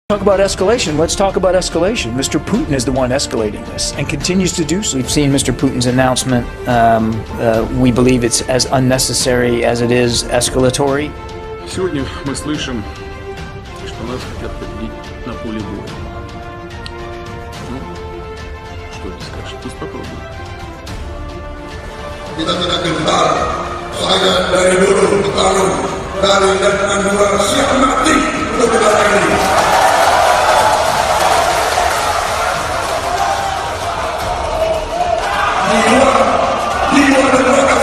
Talk about escalation. Let's talk about escalation. Mr. Putin is the one escalating this and continues to do so. We've seen Mr. Putin's announcement. We believe it's as unnecessary as it is escalatory. Сегодня мы слышим, что нас хотят победить на поле боя. Ну, что здесь скажешь? Пусть попробуют. Kita tidak gentar. Saya dari dulu bertarung dari dan dua siap mati untuk negara ini. Jiwa dan raga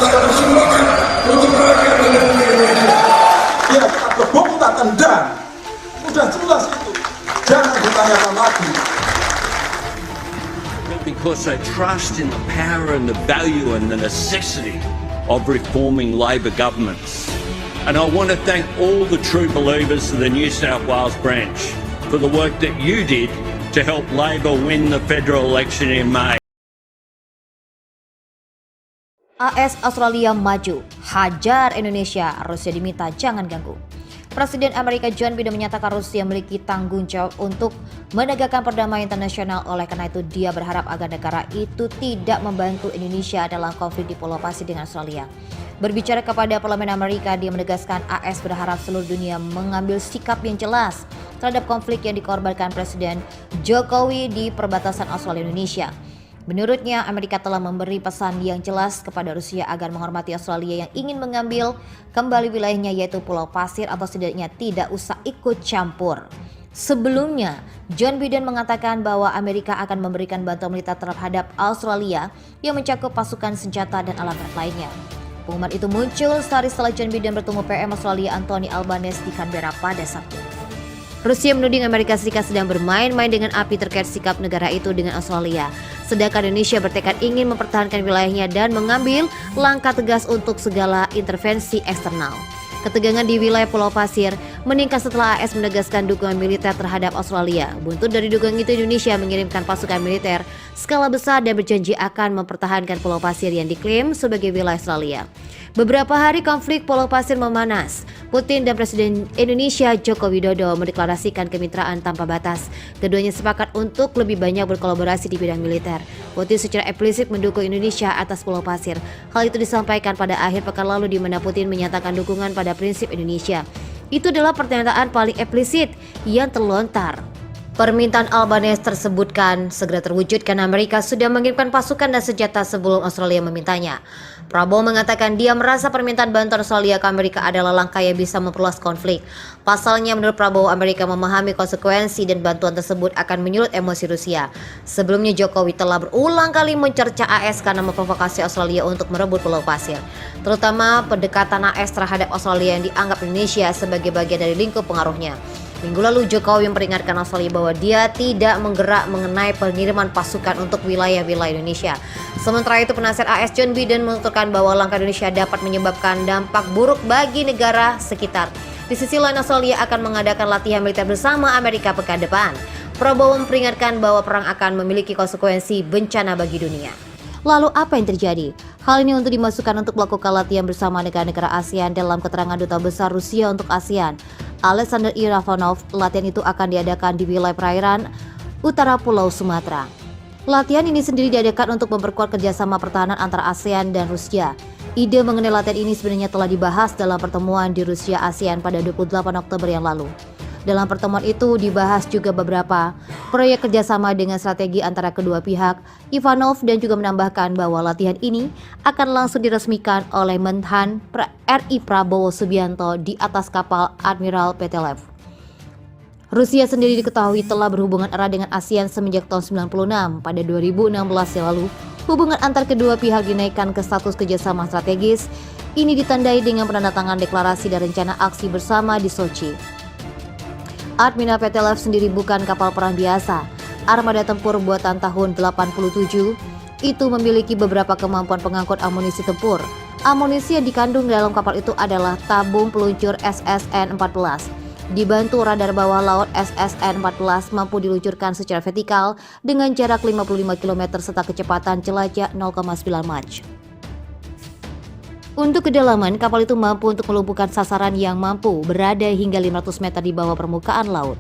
saya persembahkan untuk rakyat dan negeri Indonesia. Ya, gebuk tak tendang. Udah jelas itu. Jangan ditanyakan lagi. Because they trust in the power and the value and the necessity of reforming Labor governments. And I want to thank all the true believers of the New South Wales branch for the work that you did to help Labor win the federal election in May. AS Australia maju, hajar Indonesia, Rusia diminta jangan ganggu. Presiden Amerika Joe Biden menyatakan Rusia memiliki tanggung jawab untuk menegakkan perdamaian internasional. Oleh karena itu, dia berharap agar negara itu tidak membantu Indonesia dalam konflik di Pulau Pasir dengan Australia. Berbicara kepada Parlemen Amerika, dia menegaskan AS berharap seluruh dunia mengambil sikap yang jelas terhadap konflik yang dikorbankan Presiden Jokowi di perbatasan Australia-Indonesia. Menurutnya, Amerika telah memberi pesan yang jelas kepada Rusia agar menghormati Australia yang ingin mengambil kembali wilayahnya yaitu Pulau Pasir atau setidaknya tidak usah ikut campur. Sebelumnya, Joe Biden mengatakan bahwa Amerika akan memberikan bantuan militer terhadap Australia yang mencakup pasukan senjata dan alat berat lainnya. Pengumuman itu muncul sehari setelah Joe Biden bertemu PM Australia Anthony Albanese di Canberra pada Sabtu. Rusia menuding Amerika Serikat sedang bermain-main dengan api terkait sikap negara itu dengan Australia. Sedangkan Indonesia bertekad ingin mempertahankan wilayahnya dan mengambil langkah tegas untuk segala intervensi eksternal. Ketegangan di wilayah Pulau Pasir meningkat setelah AS menegaskan dukungan militer terhadap Australia. Buntut dari dukungan itu, Indonesia mengirimkan pasukan militer skala besar dan berjanji akan mempertahankan Pulau Pasir yang diklaim sebagai wilayah Australia. Beberapa hari konflik Pulau Pasir memanas. Putin dan Presiden Indonesia Joko Widodo mendeklarasikan kemitraan tanpa batas. Keduanya sepakat untuk lebih banyak berkolaborasi di bidang militer. Putin secara eksplisit mendukung Indonesia atas Pulau Pasir. Hal itu disampaikan pada akhir pekan lalu di mana Putin menyatakan dukungan pada prinsip Indonesia. Itu adalah pernyataan paling eksplisit yang terlontar. Permintaan Albanese tersebutkan segera terwujud karena Amerika sudah mengirimkan pasukan dan senjata sebelum Australia memintanya. Prabowo mengatakan dia merasa permintaan bantuan Australia ke Amerika adalah langkah yang bisa memperluas konflik. Pasalnya, menurut Prabowo, Amerika memahami konsekuensi dan bantuan tersebut akan menyulut emosi Rusia. Sebelumnya, Jokowi telah berulang kali mencerca AS karena memprovokasi Australia untuk merebut Pulau Pasir, terutama pendekatan AS terhadap Australia yang dianggap Indonesia sebagai bagian dari lingkup pengaruhnya. Minggu lalu, Jokowi memperingatkan Australia bahwa dia tidak menggerak mengenai pengiriman pasukan untuk wilayah-wilayah Indonesia. Sementara itu, penasihat AS Joe Biden menuturkan bahwa langkah Indonesia dapat menyebabkan dampak buruk bagi negara sekitar. Di sisi lain, Australia akan mengadakan latihan militer bersama Amerika pekan depan. Prabowo memperingatkan bahwa perang akan memiliki konsekuensi bencana bagi dunia. Lalu apa yang terjadi? Hal ini untuk dimasukkan untuk melakukan latihan bersama negara-negara ASEAN. Dalam keterangan Duta Besar Rusia untuk ASEAN, Alexander Iravanov, latihan itu akan diadakan di wilayah perairan utara Pulau Sumatera. Latihan ini sendiri diadakan untuk memperkuat kerjasama pertahanan antara ASEAN dan Rusia. Ide mengenai latihan ini sebenarnya telah dibahas dalam pertemuan di Rusia ASEAN pada 28 Oktober yang lalu. Dalam pertemuan itu dibahas juga beberapa proyek kerjasama dengan strategi antara kedua pihak. Ivanov dan juga menambahkan bahwa latihan ini akan langsung diresmikan oleh Menhan RI Prabowo Subianto di atas kapal Admiral Petrolev. Rusia sendiri diketahui telah berhubungan erat dengan ASEAN semenjak tahun 96. Pada 2016 yang lalu, hubungan antar kedua pihak dinaikkan ke status kerjasama strategis. Ini ditandai dengan penandatangan deklarasi dan rencana aksi bersama di Sochi. Admiral Petrolev sendiri bukan kapal perang biasa. Armada tempur buatan tahun 87 itu memiliki beberapa kemampuan pengangkut amunisi tempur. Amunisi yang dikandung dalam kapal itu adalah tabung peluncur SSN-14. Dibantu radar bawah laut, SSN-14 mampu diluncurkan secara vertikal dengan jarak 55 km serta kecepatan jelajah 0,9 Mach. Untuk kedalaman, kapal itu mampu untuk melumpuhkan sasaran yang mampu berada hingga 500 meter di bawah permukaan laut.